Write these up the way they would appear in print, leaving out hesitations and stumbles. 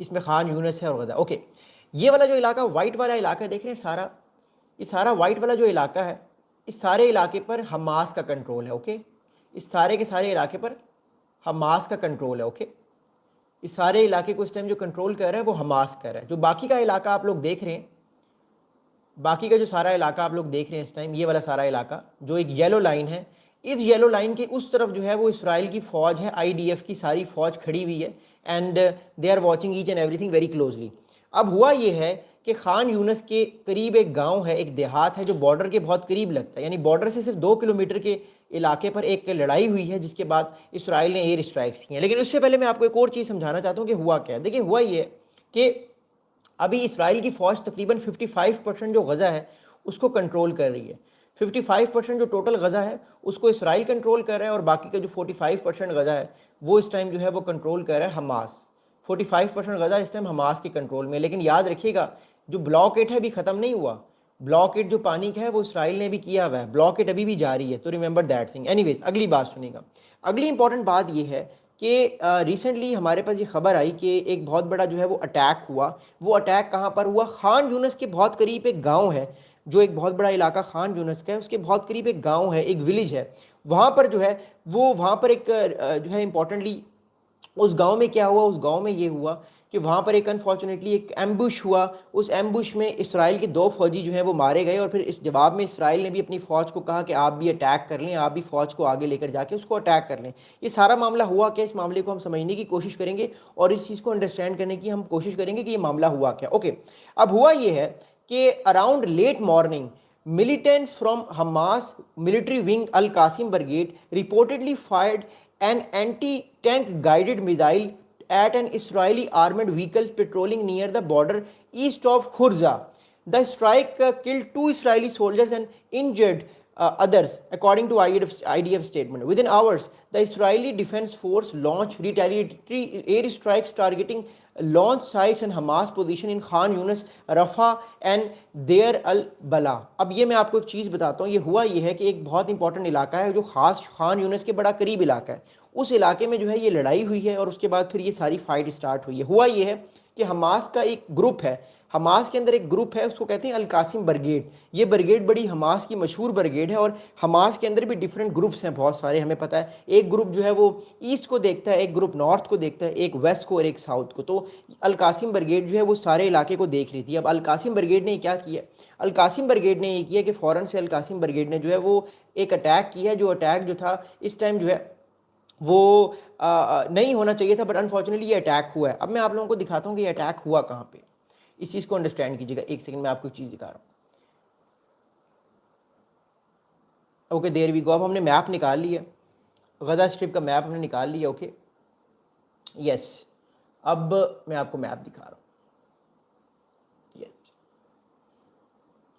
اس میں خان یونس ہے اور غزہ. اوکے, یہ والا جو علاقہ وائٹ والا علاقہ دیکھ رہے ہیں سارا, یہ سارا وائٹ والا جو علاقہ ہے, اس سارے علاقے پر حماس کا کنٹرول ہے. اوکے, اس سارے کے سارے علاقے پر حماس کا کنٹرول ہے. اوکے, اس سارے علاقے کو اس ٹائم جو کنٹرول کر رہا ہے وہ حماس کر رہا ہے. جو باقی کا علاقہ آپ لوگ دیکھ رہے ہیں, باقی کا جو سارا علاقہ آپ لوگ دیکھ رہے ہیں اس ٹائم, یہ والا سارا علاقہ جو ایک یلو لائن ہے, اس یلو لائن کے اس طرف جو ہے وہ اسرائیل کی فوج ہے, آئی ڈی ایف کی ساری فوج کھڑی ہوئی ہے, and they are watching each and everything very closely. اب ہوا یہ ہے کہ خان یونس کے قریب ایک گاؤں ہے, ایک دیہات ہے جو بارڈر کے بہت قریب لگتا ہے, یعنی بارڈر سے صرف 2 کلومیٹر کے علاقے پر ایک لڑائی ہوئی ہے جس کے بعد اسرائیل نے ایئر اسٹرائکس کی ہیں. لیکن اس سے پہلے میں آپ کو ایک اور چیز سمجھانا چاہتا ہوں کہ ہوا کیا ہے. دیکھیں ہوا یہ ہے کہ ابھی اسرائیل کی فوج تقریباً 55% جو غزہ ہے اس کو کنٹرول کر رہی ہے. 55% جو ٹوٹل غزہ ہے اس کو اسرائیل کنٹرول کر رہا ہے, اور باقی کا جو 45% غزہ ہے وہ اس ٹائم جو ہے وہ کنٹرول کر رہا ہے حماس. 45% غزہ اس ٹائم حماس کے کنٹرول میں. لیکن یاد رکھیے گا جو بلاکیڈ ہے ابھی ختم نہیں ہوا, بلاکیڈ جو پانی کا ہے وہ اسرائیل نے بھی کیا ہوا ہے, بلاکیڈ ابھی بھی جاری ہے, تو ریممبر دیٹ تھنگ. اینی ویز اگلی بات سنیں گا. اگلی امپورٹنٹ بات یہ ہے کہ ریسنٹلی ہمارے پاس یہ خبر آئی کہ ایک بہت بڑا جو ہے وہ اٹیک ہوا. وہ اٹیک کہاں پر ہوا؟ خان یونس کے بہت قریب ایک گاؤں ہے, جو ایک بہت بڑا علاقہ خان یونس کا ہے, اس کے بہت قریب ایک گاؤں ہے, ایک ولیج ہے. وہاں پر جو ہے وہ وہاں پر ایک جو ہے امپورٹنٹلی اس گاؤں میں کیا ہوا, اس گاؤں میں یہ ہوا کہ وہاں پر ایک انفارچونیٹلی ایک ایمبوش ہوا. اس ایمبوش میں اسرائیل کے 2 فوجی جو ہیں وہ مارے گئے, اور پھر اس جواب میں اسرائیل نے بھی اپنی فوج کو کہا کہ آپ بھی اٹیک کر لیں, آپ بھی فوج کو آگے لے کر جا کے اس کو اٹیک کر لیں. یہ سارا معاملہ ہوا کیا, اس معاملے کو ہم سمجھنے کی کوشش کریں گے اور اس چیز کو انڈرسٹینڈ کرنے کی ہم کوشش کریں گے کہ یہ معاملہ ہوا کیا. اوکے, اب ہوا یہ ہے کہ around late morning militants from Hamas military wing Al-Qasim brigade reportedly fired an anti-tank guided missile at an Israeli armored vehicle patrolling near the border east of Khurza. The strike killed 2 Israeli soldiers and injured others, according to IDF statement. Within hours, the Israeli Defense Force launched retaliatory airstrikes targeting launch sites and Hamas position in Khan Yunis, Rafah and Deir al-Bala. اب یہ میں آپ کو ایک چیز بتاتا ہوں. یہ ہوا یہ ہے کہ ایک بہت امپورٹنٹ علاقہ ہے جو خاص خان یونس کے بڑا قریب علاقہ ہے, اس علاقے میں جو ہے یہ لڑائی ہوئی ہے, اور اس کے بعد پھر یہ ساری فائٹ سٹارٹ ہوئی ہے. ہوا یہ ہے کہ حماس کا ایک گروپ ہے, حماس کے اندر ایک گروپ ہے, اس کو کہتے ہیں القاسم برگیڈ. یہ برگیڈ بڑی حماس کی مشہور برگیڈ ہے, اور حماس کے اندر بھی ڈیفرنٹ گروپس ہیں بہت سارے, ہمیں پتہ ہے. ایک گروپ جو ہے وہ ایسٹ کو دیکھتا ہے, ایک گروپ نارتھ کو دیکھتا ہے, ایک ویسٹ کو اور ایک ساؤتھ کو. تو القاسم برگیڈ جو ہے وہ سارے علاقے کو دیکھ رہی تھی. اب القاسم برگیڈ نے کیا کیا؟ القاسم برگیڈ نے یہ کیا کہ فوراً سے القاسم برگیڈ نے جو ہے وہ ایک اٹیک کیا, جو اٹیک جو تھا اس ٹائم جو ہے وہ نہیں ہونا چاہیے تھا, بٹ انفارچونیٹلی یہ اٹیک ہوا ہے. اب میں آپ لوگوں کو دکھاتا ہوں کہ یہ اٹیک ہوا کہاں پہ, اس چیز کو انڈرسٹینڈ کیجیے گا. ایک سیکنڈ میں آپ کو ایک چیز دکھا رہا ہوں. اوکے, دیر وی گو. اب ہم نے میپ نکال لیا, غزہ اسٹرپ کا میپ ہم نے نکال لیا. اوکے, یس, اب میں آپ کو میپ دکھا رہا ہوں.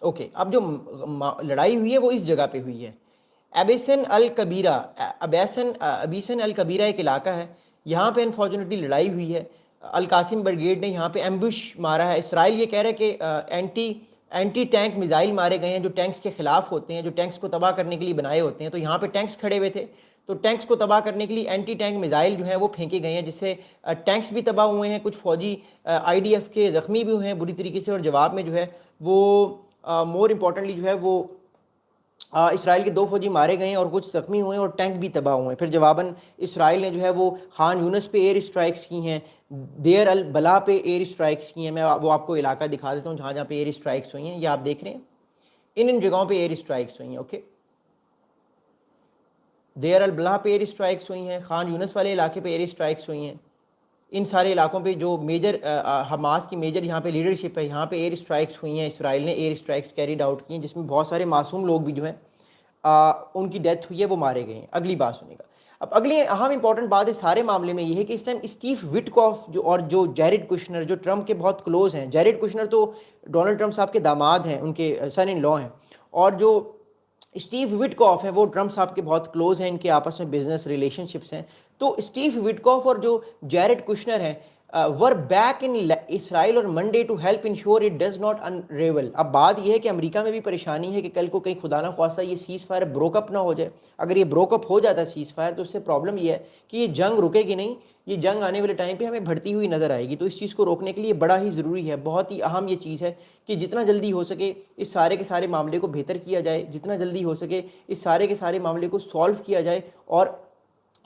اوکے, اب جو لڑائی ہوئی ہے وہ اس جگہ پہ ہوئی ہے, ابیسن الکبیرہ. ابیسن الکبیرہ ایک علاقہ ہے, یہاں پہ انفارچونیٹلی لڑائی ہوئی ہے. القاسم برگیڈ نے یہاں پہ ایمبوش مارا ہے. اسرائیل یہ کہہ رہا ہے کہ اینٹی ٹینک میزائل مارے گئے ہیں جو ٹینکس کے خلاف ہوتے ہیں, جو ٹینکس کو تباہ کرنے کے لیے بنائے ہوتے ہیں. تو یہاں پہ ٹینکس کھڑے ہوئے تھے, تو ٹینکس کو تباہ کرنے کے لیے اینٹی ٹینک میزائل جو ہیں وہ پھینکے گئے ہیں, جس سے ٹینکس بھی تباہ ہوئے ہیں, کچھ فوجی آئی ڈی ایف کے زخمی بھی ہوئے ہیں بری طریقے سے, اور جواب میں جو ہے وہ مور امپورٹنٹلی جو ہے وہ اسرائیل کے 2 فوجی مارے گئے ہیں اور کچھ زخمی ہوئے ہیں اور ٹینک بھی تباہ ہوئے ہیں. پھر جواباً اسرائیل نے جو ہے وہ خان یونس پہ ایئر اسٹرائکس کی ہیں, دیر البلا پہ ایئر اسٹرائکس کی ہیں. میں وہ آپ کو علاقہ دکھا دیتا ہوں جہاں جہاں پہ ایئر اسٹرائکس ہوئی ہیں, یہ آپ دیکھ رہے ہیں, ان جگہوں پہ ایئر اسٹرائکس ہوئی ہیں. اوکے, دیر البلا پہ ایئر اسٹرائکس ہوئی ہیں, خان یونس والے علاقے پہ ایئر اسٹرائکس ہوئی ہیں. ان سارے علاقوں پہ جو میجر حماس کی میجر یہاں پہ لیڈرشپ ہے, یہاں پہ ایئر اسٹرائکس ہوئی ہیں. اسرائیل نے ایئر اسٹرائکس کیریڈ آؤٹ کی ہیں, جس میں بہت سارے معصوم لوگ بھی جو ہیں ان کی ڈیتھ ہوئی ہے, وہ مارے گئے ہیں. اگلی بات سنیں گا. اب اگلی اہم امپورٹنٹ بات اس سارے معاملے میں یہ ہے کہ اس ٹائم اسٹیو وٹکاف جو جیریڈ کشنر, جو ٹرمپ کے بہت کلوز ہیں. جیریڈ کشنر تو ڈونلڈ ٹرمپ صاحب کے داماد ہیں, ان کے سن ان لا ہیں, اور جو اسٹیو وٹکاف ہیں وہ ٹرمپ صاحب کے بہت کلوز ہیں, ان کے آپس میں بزنس ریلیشن شپس ہیں. تو اسٹیو وٹکاف اور جو جیریڈ کشنر ہیں ور بیک ان اسرائیل اور Monday to help ensure it does not unravel. اب بات یہ ہے کہ امریکہ میں بھی پریشانی ہے کہ کل کو کہیں خدا نہ خواستہ یہ سیز فائر بروک اپ نہ ہو جائے. اگر یہ بروک اپ ہو جاتا ہے سیز فائر تو اس سے پرابلم یہ ہے کہ یہ جنگ رکے گی نہیں, یہ جنگ آنے والے ٹائم پہ ہمیں بڑھتی ہوئی نظر آئے گی. تو اس چیز کو روکنے کے لیے بڑا ہی ضروری ہے, بہت ہی اہم یہ چیز ہے کہ جتنا جلدی ہو سکے اس سارے کے سارے معاملے کو بہتر کیا جائے, جتنا جلدی ہو سکے اس سارے کے سارے معاملے کو سولو کیا جائے اور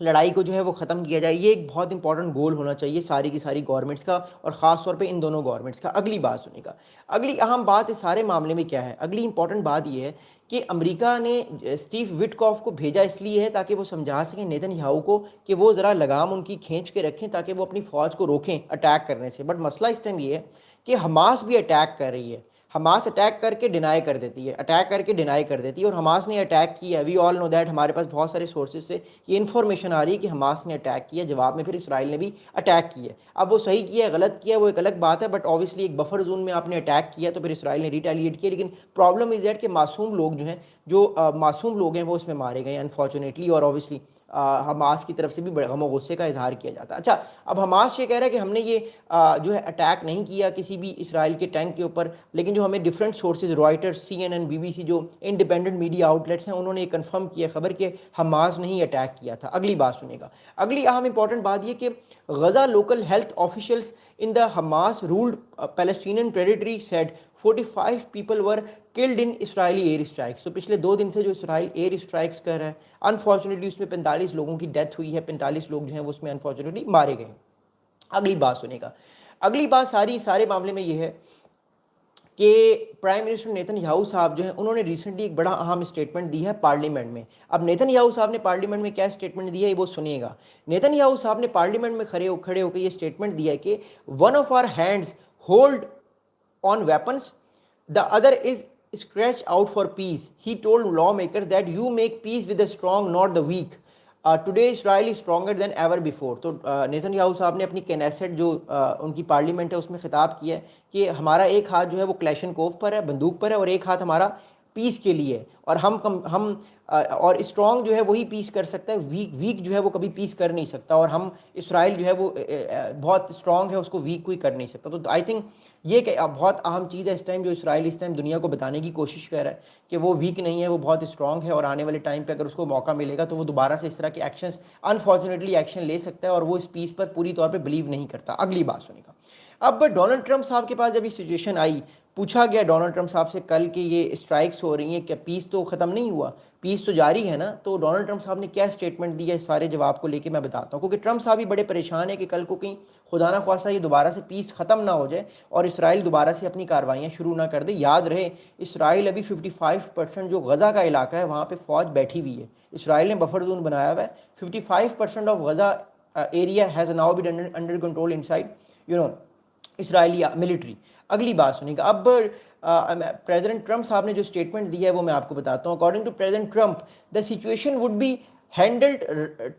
لڑائی کو جو ہے وہ ختم کیا جائے. یہ ایک بہت امپورٹنٹ گول ہونا چاہیے ساری کی ساری گورنمنٹس کا, اور خاص طور پہ ان دونوں گورنمنٹس کا. اگلی بات سنیں گا, اگلی اہم بات اس سارے معاملے میں کیا ہے. اگلی امپورٹنٹ بات یہ ہے کہ امریکہ نے اسٹیو وٹکاف کو بھیجا اس لیے ہے تاکہ وہ سمجھا سکیں نیتن یاہو کو کہ وہ ذرا لگام ان کی کھینچ کے رکھیں تاکہ وہ اپنی فوج کو روکیں اٹیک کرنے سے. بٹ مسئلہ اس ٹائم یہ ہے کہ حماس بھی اٹیک کر رہی ہے. حماس اٹیک کر کے ڈینائی کر دیتی ہے, اٹیک کر کے ڈینائی کر دیتی ہے, اور حماس نے اٹیک کیا. وی آل نو دیٹ, ہمارے پاس بہت سارے سورسز سے یہ انفارمیشن آ رہی ہے کہ حماس نے اٹیک کیا, جواب میں پھر اسرائیل نے بھی اٹیک کیا. اب وہ صحیح کیا ہے غلط کیا ہے وہ ایک الگ بات ہے, بٹ اوبیسلی ایک بفر زون میں آپ نے اٹیک کیا تو پھر اسرائیل نے ریٹیلیٹ کیا. لیکن پرابلم از دیٹ کہ معصوم لوگ جو ہیں, جو معصوم لوگ ہیں وہ اس میں مارے گئے انفارچونیٹلی, اور اوبیسلی حماس کی طرف سے بھی غم و غصے کا اظہار کیا جاتا ہے. اچھا, اب حماس یہ کہہ رہا ہے کہ ہم نے یہ جو ہے اٹیک نہیں کیا کسی بھی اسرائیل کے ٹینک کے اوپر, لیکن جو ہمیں different sources writers, CNN, BBC, جو انڈیپینڈنٹ میڈیا آؤٹ لیٹس ہیں, انہوں نے یہ کنفرم کیا خبر کہ حماس نے ہی اٹیک کیا تھا. اگلی بات سنے گا, اگلی اہم امپورٹنٹ بات یہ کہ Gaza local health officials in the Hamas ruled Palestinian territory said 45 people were killed in Israeli air strikes. تو پچھلے 2 دن سے جو اسرائیل ایئر اسٹرائکس کر رہا ہے, انفارچونیٹلی اس میں 45 لوگوں کی ڈیتھ ہوئی ہے, 45 لوگ جو ہیں وہ اس میں انفارچونیٹلی مارے گئے. اگلی بات سنے گا, اگلی بات سارے معاملے میں یہ ہے کہ پرائم منسٹر نیتن یاہو صاحب جو ہیں انہوں نے ریسنٹلی ایک بڑا اہم اسٹیٹمنٹ دی ہے پارلیمنٹ میں. اب نیتن یاہو صاحب نے پارلیمنٹ میں کیا اسٹیٹمنٹ دیا ہے وہ سنیے گا. نیتن یاہو صاحب نے پارلیمنٹ میں کھڑے ہو کے یہ اسٹیٹمنٹ دیا ہے کہ one of our hands hold on weapons, the other is stretched out for peace. He told lawmakers that you make peace with the strong, not the weak. Today Israel is stronger than ever before. تو Nitin Yahoo صاحب نے اپنی کینیسٹ جو ان کی parliament ہے اس میں خطاب کیا ہے کہ ہمارا ایک ہاتھ جو ہے وہ کلیشنکوف پر ہے, بندوق پر ہے, اور ایک ہاتھ ہمارا پیس کے لیے, اور ہم اور اسٹرانگ جو ہے وہی پیس کر سکتا ہے, ویک جو ہے وہ کبھی پیس کر نہیں سکتا, اور ہم اسرائیل جو ہے وہ بہت اسٹرانگ ہے, اس کو ویک کوئی کر نہیں سکتا. تو آئی تھنک یہ کہ بہت اہم چیز ہے اس ٹائم, جو اسرائیل اس ٹائم دنیا کو بتانے کی کوشش کر رہا ہے کہ وہ ویک نہیں ہے, وہ بہت اسٹرانگ ہے, اور آنے والے ٹائم پہ اگر اس کو موقع ملے گا تو وہ دوبارہ سے اس طرح کے ایکشنز انفارچونیٹلی ایکشن لے سکتا ہے, اور وہ اس پیس پر پوری طور پہ بلیو نہیں کرتا. اگلی بات سنے گا. اب ڈونلڈ ٹرمپ صاحب کے پاس جب یہ سچویشن آئی, پوچھا گیا ڈونلڈ ٹرمپ صاحب سے کل کہ یہ اسٹرائکس ہو رہی ہیں, کہ پیس تو ختم نہیں ہوا, پیس تو جاری ہے نا. تو ڈونلڈ ٹرمپ صاحب نے کیا اسٹیٹمنٹ دیا, اس سارے جواب کو لے کے میں بتاتا ہوں, کیونکہ ٹرمپ صاحب بھی بڑے پریشان ہیں کہ کل کو کہیں خدا نہ خواستہ یہ دوبارہ سے پیس ختم نہ ہو جائے اور اسرائیل دوبارہ سے اپنی کارروائیاں شروع نہ کر دے. یاد رہے اسرائیل ابھی 55% جو غزہ کا علاقہ ہے وہاں پہ فوج بیٹھی ہوئی ہے. اسرائیل نے بفر زون بنایا ہوا ہے. 55% of Gaza area has now been under control inside Israeli military. اگلی بات سنیں گا. اب پریزیڈنٹ ٹرمپ صاحب نے جو اسٹیٹمنٹ دیا ہے وہ میں آپ کو بتاتا ہوں. According to President Trump the situation would be handled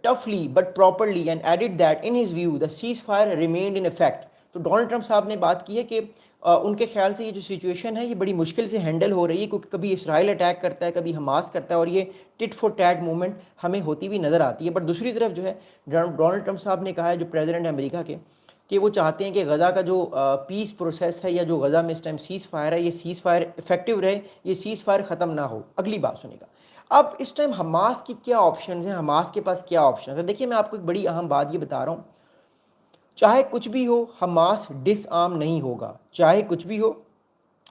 toughly but properly and added that in his view the ceasefire remained in effect. تو ڈونلڈ ٹرمپ صاحب نے بات کی ہے کہ ان کے خیال سے یہ جو سچویشن ہے یہ بڑی مشکل سے ہینڈل ہو رہی ہے, کیونکہ کبھی اسرائیل اٹیک کرتا ہے, کبھی حماس کرتا ہے, اور یہ ٹٹ فور ٹیٹ موومنٹ ہمیں ہوتی ہوئی نظر آتی ہے. بٹ دوسری طرف جو ہے ڈونلڈ ٹرمپ صاحب نے کہا ہے, جو پریزیڈنٹ امریکہ کے, کہ وہ چاہتے ہیں کہ غزہ کا جو پیس پروسیس ہے یا جو غزہ میں اس ٹائم سیز فائر ہے, یہ سیز فائر افیکٹو رہے, یہ سیز فائر ختم نہ ہو. اگلی بات سنے گا. اب اس ٹائم حماس کی کیا آپشنز ہیں, حماس کے پاس کیا آپشنز ہیں. دیکھیے میں آپ کو ایک بڑی اہم بات یہ بتا رہا ہوں, چاہے کچھ بھی ہو حماس ڈس آرم نہیں ہوگا, چاہے کچھ بھی ہو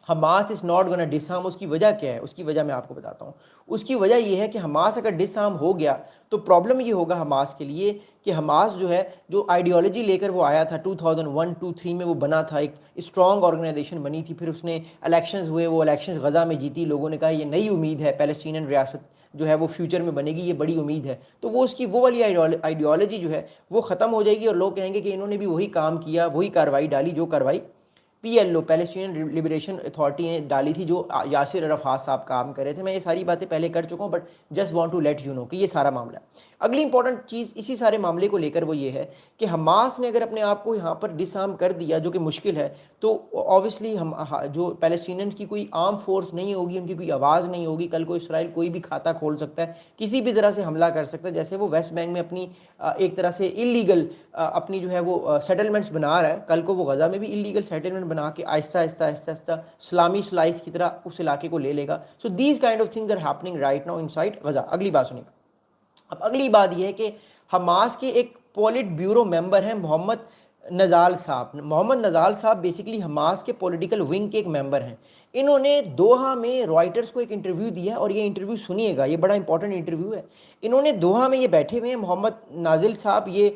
حماس از ناٹ گونا ڈس آرم. اس کی وجہ کیا ہے, اس کی وجہ میں آپ کو بتاتا ہوں. اس کی وجہ یہ ہے کہ حماس اگر ڈس آرم ہو گیا تو پرابلم یہ ہوگا حماس کے لیے کہ حماس جو ہے جو آئیڈیالوجی لے کر وہ آیا تھا 2001-2003 میں, وہ بنا تھا, ایک اسٹرانگ آرگنائزیشن بنی تھی, پھر اس نے الیکشنز ہوئے, وہ الیکشنز غزہ میں جیتی, لوگوں نے کہا یہ نئی امید ہے, پیلسٹینین ریاست جو ہے وہ فیوچر میں بنے گی, یہ بڑی امید ہے. تو وہ اس کی وہ والی آئیڈیالوجی جو ہے وہ ختم ہو جائے گی, اور لوگ کہیں گے کہ انہوں نے بھی وہی کام کیا, وہی کارروائی ڈالی جو کارروائی PLO پیلسٹینین لبریشن اتھارٹی نے ڈالی تھی, جو یاسر عرفات صاحب کام کر رہے تھے. میں یہ ساری باتیں پہلے کر چکا ہوں, but just want to let you know کہ یہ سارا معاملہ ہے. اگلی امپورٹنٹ چیز اسی سارے معاملے کو لے کر وہ یہ ہے کہ حماس نے اگر اپنے آپ کو یہاں پر ڈس آرم کر دیا, جو کہ مشکل ہے, تو اوبیسلی ہم جو پیلسٹینین کی کوئی آرم فورس نہیں ہوگی, ان کی کوئی آواز نہیں ہوگی, کل کو اسرائیل کوئی بھی کھاتا کھول سکتا ہے, کسی بھی طرح سے حملہ کر سکتا ہے. جیسے وہ ویسٹ بینک میں اپنی ایک طرح سے انلیگل اپنی جو ہے وہ سیٹلمنٹس بنا رہا ہے, کل کو وہ غزہ میں بھی انلیگل سیٹلمنٹ بنا کے آہستہ آہستہ آہستہ آہستہ اسلامی سلائس کی طرح اس علاقے کو لے لے گا. So these kind of things are happening right now inside Gaza. اگلی بات سنیں گا. اب اگلی بات یہ ہے کہ حماس کے ایک پولٹ بیورو ممبر ہیں محمد نزال صاحب. محمد نزال صاحب بیسیکلی حماس کے پولیٹیکل ونگ کے ایک ممبر ہیں. انہوں نے دوحہ میں رائٹرز کو ایک انٹرویو دیا ہے, اور یہ انٹرویو سنیے گا, یہ بڑا امپورٹنٹ انٹرویو ہے. انہوں نے دوحہ میں یہ بیٹھے ہوئے ہیں, محمد نازل صاحب یہ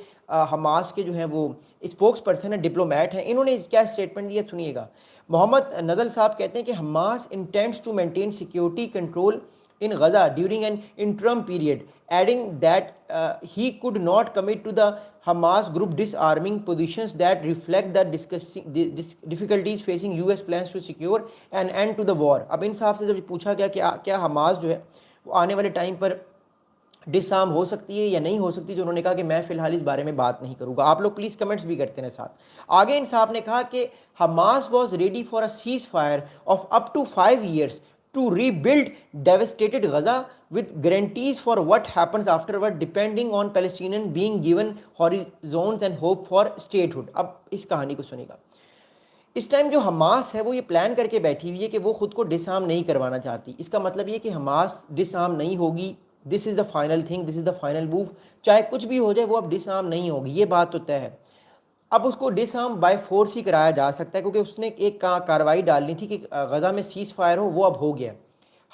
حماس کے جو ہیں وہ اسپوکس پرسن ہیں, ڈپلومیٹ ہیں. انہوں نے کیا اسٹیٹمنٹ دیا سنیے گا. محمد نزل صاحب کہتے ہیں کہ Hamas intends to maintain security control in Gaza during an interim period, adding that he could not commit to the Hamas group disarming positions that reflect the difficulties facing US plans to secure an end to the war. اب ان صاحب سے جب پوچھا گیا کہ کیا Hamas جو ہے وہ آنے والے ٹائم پر ڈس آرم ہو سکتی ہے یا نہیں ہو سکتی, جو انہوں نے کہا کہ میں فی الحال اس بارے میں بات نہیں کروں گا. آپ لوگ پلیز کمنٹس بھی کرتے ہیں ساتھ. آگے ان صاحب نے کہا کہ Hamas was ready for a ceasefire of up to 5 years to rebuild devastated Gaza with guarantees for what happens afterward, depending on Palestinians being given horizons and hope for statehood. اب اس کہانی کو سنیں گا. اس time جو Hamas ہے وہ یہ plan کر کے بیٹھی ہوئی ہے کہ وہ خود کو ڈس آرم نہیں کروانا چاہتی. اس کا مطلب یہ کہ حماس ڈس آرم نہیں ہوگی. This is the final thing, this is the final move. چاہے کچھ بھی ہو جائے وہ اب ڈس آرم نہیں ہوگی, یہ بات تو طے ہے. اب اس کو ڈس آرم بائی فورس ہی کرایا جا سکتا ہے, کیونکہ اس نے ایک کارروائی ڈالنی تھی کہ غزہ میں سیز فائر ہو, وہ اب ہو گیا.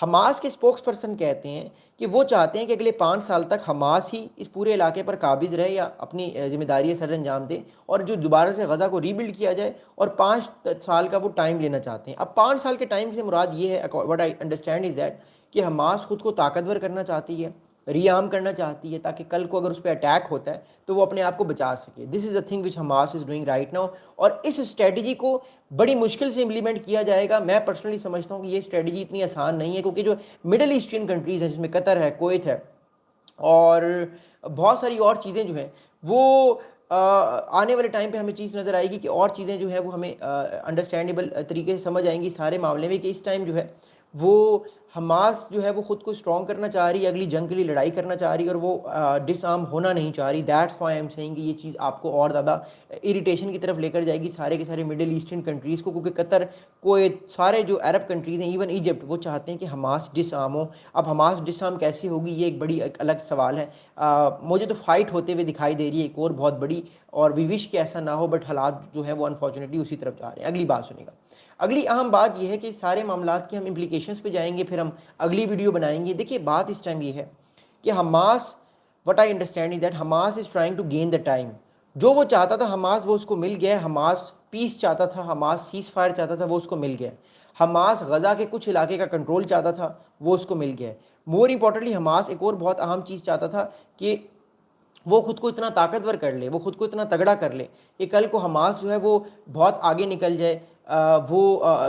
حماس کے اسپوکس پرسن کہتے ہیں کہ وہ چاہتے ہیں کہ اگلے 5 سال تک حماس ہی اس پورے علاقے پر قابض رہے یا اپنی ذمہ داری سر انجام دے, اور جو دوبارہ سے غزہ کو ری بلڈ کیا جائے, اور 5 سال کا وہ ٹائم لینا چاہتے ہیں. اب 5 سال کے ٹائم سے مراد یہ ہے, what I understand is that, کہ حماس خود کو طاقتور کرنا چاہتی ہے, ری آرم کرنا چاہتی ہے, تاکہ کل کو اگر اس پہ اٹیک ہوتا ہے تو وہ اپنے آپ کو بچا سکے. This is a thing which Hamas is doing right now, اور اس اسٹریٹجی کو بڑی مشکل سے امپلیمنٹ کیا جائے گا. میں پرسنلی سمجھتا ہوں کہ یہ اسٹریٹجی اتنی آسان نہیں ہے, کیونکہ جو مڈل ایسٹرن کنٹریز ہیں, جس میں قطر ہے, کویت ہے, اور بہت ساری اور چیزیں جو ہیں, وہ آنے والے ٹائم پہ ہمیں چیز نظر آئے گی کہ اور چیزیں جو ہیں وہ ہمیں انڈرسٹینڈیبل طریقے سے سمجھ آئیں گی سارے معاملے میں, کہ اس ٹائم جو ہے وہ حماس جو ہے وہ خود کو اسٹرانگ کرنا چاہ رہی ہے, اگلی جنگ کے لیے لڑائی کرنا چاہ رہی ہے, اور وہ ڈس آرم ہونا نہیں چاہ رہی. That's why I am saying کہ یہ چیز آپ کو اور زیادہ اریٹیشن کی طرف لے کر جائے گی سارے کے سارے مڈل ایسٹرن کنٹریز کو, کیونکہ قطر, کویت, سارے جو عرب کنٹریز ہیں, ایون ایجپٹ, وہ چاہتے ہیں کہ حماس ڈس آرم ہو. اب حماس ڈس آرم کیسے ہوگی, یہ ایک بڑی الگ سوال ہے. مجھے تو فائٹ ہوتے ہوئے دکھائی دے رہی ہے ایک اور بہت بڑی, اور وی وش کہ ایسا نہ ہو, بٹ حالات جو ہیں وہ انفارچونیٹلی اسی طرف جا رہے ہیں. اگلی بات سنیں گا. اگلی اہم بات یہ ہے کہ سارے معاملات کی ہم امپلیکیشنز پہ جائیں گے, پھر ہم اگلی ویڈیو بنائیں گے. دیکھیے بات اس ٹائم یہ ہے کہ Hamas, what I understand is that Hamas is trying to gain the time. جو وہ چاہتا تھا حماس, وہ اس کو مل گیا. حماس پیس چاہتا تھا, حماس سیز فائر چاہتا تھا, وہ اس کو مل گیا. حماس غزہ کے کچھ علاقے کا کنٹرول چاہتا تھا, وہ اس کو مل گیا. مور امپورٹنٹلی حماس ایک اور بہت اہم چیز چاہتا تھا کہ وہ خود کو اتنا طاقتور کر لے, وہ خود کو اتنا تگڑا کر لے کہ کل کو حماس جو ہے وہ بہت آگے نکل جائے, وہ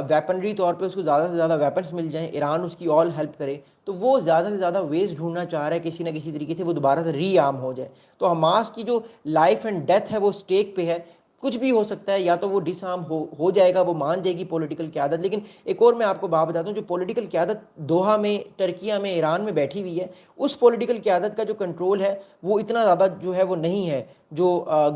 ویپنری طور پہ اس کو زیادہ سے زیادہ ویپنس مل جائیں, ایران اس کی آل ہیلپ کرے. تو وہ زیادہ سے زیادہ ویز ڈھونڈنا چاہ رہا ہے کسی نہ کسی طریقے سے وہ دوبارہ سے ری آرم ہو جائے. تو حماس کی جو لائف اینڈ ڈیتھ ہے وہ اسٹیک پہ ہے. کچھ بھی ہو سکتا ہے, یا تو وہ ڈس آرم ہو جائے گا, وہ مان جائے گی پولیٹیکل قیادت. لیکن ایک اور میں آپ کو بات بتاتا ہوں, جو پولیٹیکل قیادت دوحہ میں, ترکیہ میں, ایران میں بیٹھی ہوئی ہے, اس پولیٹیکل قیادت کا جو کنٹرول ہے وہ اتنا زیادہ جو ہے وہ نہیں ہے جو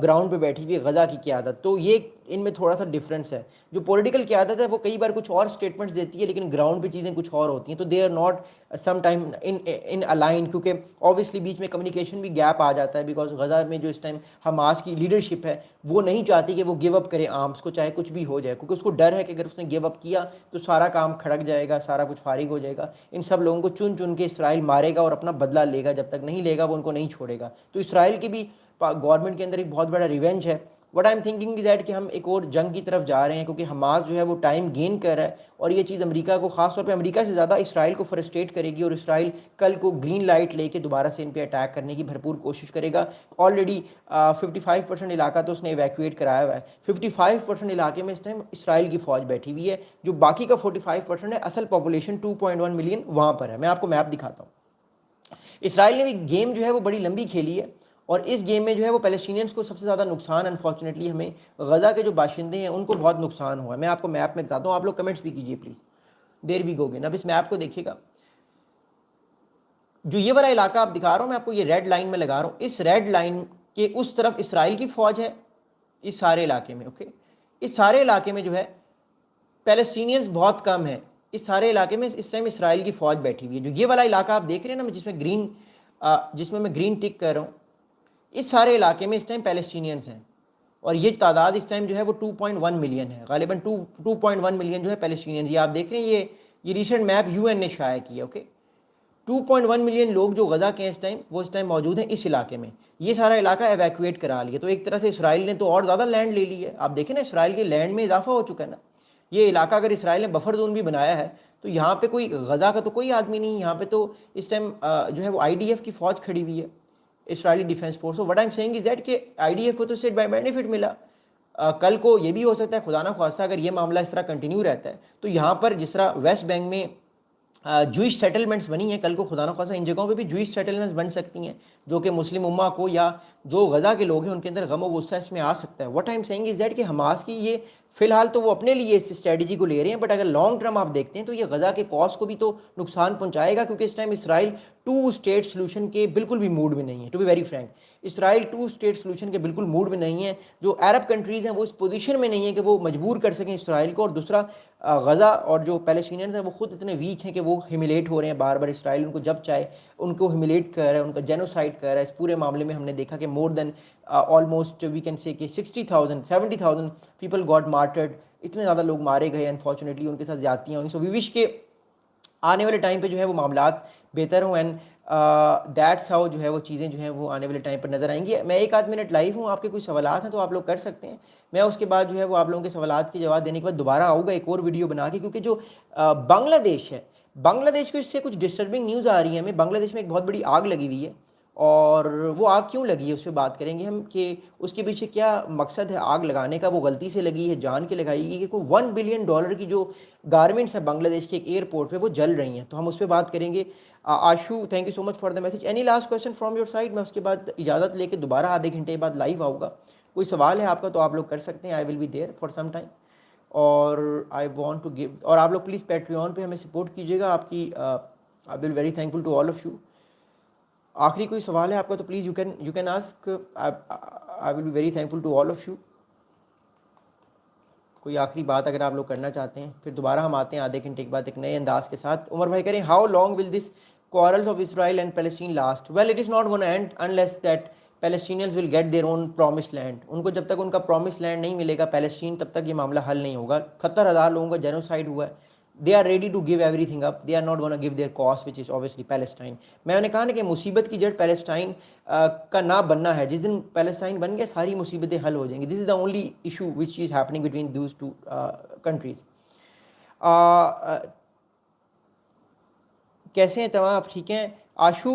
گراؤنڈ پہ بیٹھی ہوئی ہے غزہ کی قیادت. تو یہ ان میں تھوڑا سا ڈفرینس ہے. جو پولیٹیکل قیادت ہے وہ کئی بار کچھ اور اسٹیٹمنٹس دیتی ہے, لیکن گراؤنڈ پہ چیزیں کچھ اور ہوتی ہیں. تو they are not some time in line, کیونکہ اوبیسلی بیچ میں کمیونیکیشن بھی گیپ آ جاتا ہے, بیکاز غزہ میں جو اس ٹائم حماس کی لیڈرشپ ہے وہ نہیں چاہتی کہ وہ گیو اپ کرے آرمس کو, چاہے کچھ بھی ہو جائے, کیونکہ اس کو ڈر ہے کہ اگر اس نے گیو اپ کیا تو سارا کام کھڑک جائے گا, سارا کچھ فارغ ہو جائے گا. ان سب لوگوں کو چن چن کے اسرائیل مارے گا اور اپنا بدلہ لے گا, جب تک نہیں لے گا وہ ان کو نہیں چھوڑے گا. تو اسرائیل کی بھی گورنمنٹ کے اندر ایک بہت بڑا ریونج ہے, what I M thinking is that کہ ہم ایک اور جنگ کی طرف جا رہے ہیں، کیونکہ حماس جو ہے وہ ٹائم گین کر رہا ہے، اور یہ چیز امریکہ کو، خاص طور پہ امریکہ سے زیادہ اسرائیل کو فرسٹریٹ کرے گی، اور اسرائیل کل کو گرین لائٹ لے کے دوبارہ سے ان پہ اٹیک کرنے کی بھرپور کوشش کرے گا۔ آلریڈی 55% علاقہ تو اس نے ایویکویٹ کرایا ہوا ہے، 55% علاقے میں اس ٹائم اسرائیل کی فوج بیٹھی ہوئی ہے، جو باقی کا 45% ہے، اصل پاپولیشن 2.1 ملین وہاں پر ہے۔ میں آپ کو میپ دکھاتا ہوں۔ اسرائیل نے بھی گیم جو ہے وہ بڑی لمبی کھیلی ہے، اور اس گیم میں جو ہے وہ پیلسٹینینز کو سب سے زیادہ نقصان، انفارچونیٹلی ہمیں غزہ کے جو باشندے ہیں ان کو بہت نقصان ہوا ہے۔ میں آپ کو میپ میں بتاتا ہوں، آپ لوگ کمنٹس بھی کیجیے پلیز، دیر بھی گو گے نا۔ اب اس میپ کو دیکھیے گا، جو یہ والا علاقہ آپ دکھا رہا ہوں میں آپ کو، یہ ریڈ لائن میں لگا رہا ہوں، اس ریڈ لائن کے اس طرف اسرائیل کی فوج ہے اس سارے علاقے میں، اوکے۔ اس سارے علاقے میں جو ہے پیلسٹینینز بہت کم ہیں، اس سارے علاقے میں اس ٹائم اسرائیل کی فوج بیٹھی ہوئی ہے۔ جو یہ والا علاقہ آپ دیکھ رہے ہیں نا، جس میں میں گرین ٹک کر رہا ہوں، اس سارے علاقے میں اس ٹائم پیلسٹینینز ہیں، اور یہ تعداد اس ٹائم جو ہے وہ 2.1 ملین ہے، غالباً 2.1 ملین جو ہے پیلسٹینینز۔ یہ آپ دیکھ رہے ہیں، یہ ریسنٹ میپ UN نے شائع کیا، اوکے۔ 2.1 ملین لوگ جو غزہ کے ہیں اس ٹائم، وہ اس ٹائم موجود ہیں اس علاقے میں۔ یہ سارا علاقہ ایویکویٹ کرا لیا، تو ایک طرح سے اسرائیل نے تو اور زیادہ لینڈ لے لی ہے۔ آپ دیکھیں نا، اسرائیل کے لینڈ میں اضافہ ہو چکا ہے نا۔ یہ علاقہ اگر اسرائیل نے بفر زون بھی بنایا ہے، تو یہاں پہ کوئی غزہ کا تو کوئی آدمی نہیں، یہاں پہ تو اس ٹائم جو ہے وہ IDF کی فوج کھڑی ہوئی ہے، Israeli defence force. What I am seeing is that کہ IDF کو تو اس سے بینیفٹ ملا۔ کل کو یہ بھی ہو سکتا ہے، خدا نہ خواستہ اگر یہ معاملہ اس طرح کنٹینیو رہتا ہے، تو یہاں پر جس طرح ویسٹ بینک میں جوئش سیٹلمنٹس بنی ہیں، کل کو خدا نہ خواستہ ان جگہوں پہ بھی جوئش سیٹلمنٹس بن سکتی ہیں، جو کہ مسلم امہ کو یا جو غزہ کے لوگ ہیں ان کے اندر غم و غصہ اس میں آ سکتا ہے۔ What I am seeing is that کہ حماس کی یہ فی الحال تو وہ اپنے لیے اس اسٹریٹجی کو لے رہے ہیں، بٹ اگر لانگ ٹرم آپ دیکھتے ہیں تو یہ غزہ کے کاز کو بھی تو نقصان پہنچائے گا، کیونکہ اس ٹائم اسرائیل 2 اسٹیٹ سلوشن کے بالکل بھی موڈ میں نہیں ہے۔ To be very frank, Israel 2 state solution کے بالکل موڈ میں نہیں ہے۔ جو عرب کنٹریز ہیں وہ اس پوزیشن میں نہیں ہیں کہ وہ مجبور کر سکیں اسرائیل کو، اور دوسرا غزہ اور جو پیلسٹینینز ہیں وہ خود اتنے ویک ہیں کہ وہ ہیمیلیٹ ہو رہے ہیں بار بار۔ اسرائیل ان کو جب چاہے ان کو ہیمیلیٹ کر رہا ہے، ان کا جینوسائڈ کر رہا ہے۔ اس پورے معاملے میں ہم نے دیکھا کہ مور دین آلموسٹ وی کین سے کہ 70,000 پیپل گاٹ مارٹرڈ، اتنے زیادہ لوگ مارے گئے انفارچونیٹلی، ان کے ساتھ زیادتیاں ہوئیں۔ سو وی وش کہ آنے والے ٹائم پہ جو ہے وہ معاملات بہتر ہوں، اینڈ دیٹس ہاؤ جو ہے وہ چیزیں جو ہیں وہ آنے والے ٹائم پر نظر آئیں گی۔ میں 1 آدھ منٹ لائیو ہوں، آپ کے کوئی سوالات ہیں تو آپ لوگ کر سکتے ہیں، میں اس کے بعد جو ہے وہ آپ لوگوں کے سوالات کے جواب دینے کے بعد دوبارہ آؤں گا ایک اور ویڈیو بنا کے، کیونکہ جو بنگلہ دیش ہے، بنگلہ دیش کو اس سے کچھ ڈسٹربنگ نیوز آ رہی ہے ہمیں۔ بنگلہ دیش میں ایک بہت بڑی آگ لگی ہوئی ہے، اور وہ آگ کیوں لگی ہے اس پہ بات کریں گے ہم، کہ اس کے پیچھے کیا مقصد ہے آگ لگانے کا، وہ غلطی سے لگی ہے، جان کے لگائی گئی، کہ کوئی $1 بلین کی جو گارمنٹس ہیں بنگلہ دیش کے ایک ایئرپورٹ پہ وہ جل رہی ہیں، تو ہم اس پہ بات کریں گے۔ Ashu thank you so much for the message. Any last question from your side? میں اس کے بعد اجازت لے کے دوبارہ آدھے گھنٹے بعد لائیو آؤں گا۔ کوئی سوال ہے آپ کا تو آپ لوگ کر سکتے ہیں، I will be there for some time, اور آئی وانٹ ٹو گیو، اور آپ لوگ پلیز پیٹریون پہ ہمیں سپورٹ کیجیے گا، آپ کی I will very thankful to all of you. آخری کوئی سوال ہے آپ کا تو please you can ask, I will be very thankful to all of you. کوئی آخری بات اگر آپ لوگ کرنا چاہتے ہیں، پھر دوبارہ ہم آتے ہیں آدھے گھنٹے کے بعد ایک نئے انداز کے ساتھ۔ عمر بھائی کریں، how long will this quarrels of Israel and Palestine last? Well, it is not going to end unless that Palestinians will get their own promised land. ان کو جب تک ان کا promised land نہیں ملے گا پیلسٹین، تب تک یہ معاملہ حل نہیں ہوگا۔ 70,000 لوگوں کا جینوسائڈ ہوا ہے، they are ready to give everything up, they are not going to give their cause which is obviously Palestine۔ میں نے کہا نا کہ مصیبت کی جڑ پیلسٹائن کا نہ بننا ہے، جس دن پیلسٹائن بن گیا ساری مصیبتیں حل ہو جائیں گی۔ this is the only issue which is happening between those two countries۔ کیسے ہیں تمام، آپ ٹھیک ہیں؟ آشو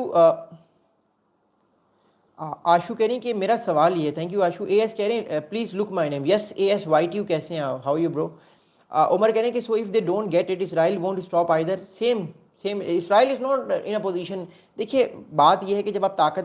کہہ رہی ہیں کہ میرا سوال یہ ہے، تھینک یو آشو۔ AS کہہ رہے ہیں please look my name, yes AS YTU کیسے ہیں، ہاؤ یو برو؟ عمر کہہ رہے ہیں کہ so if they don't get it Israel won't stop either, same Israel is not in a position. دیکھیے بات یہ ہے کہ جب آپ طاقت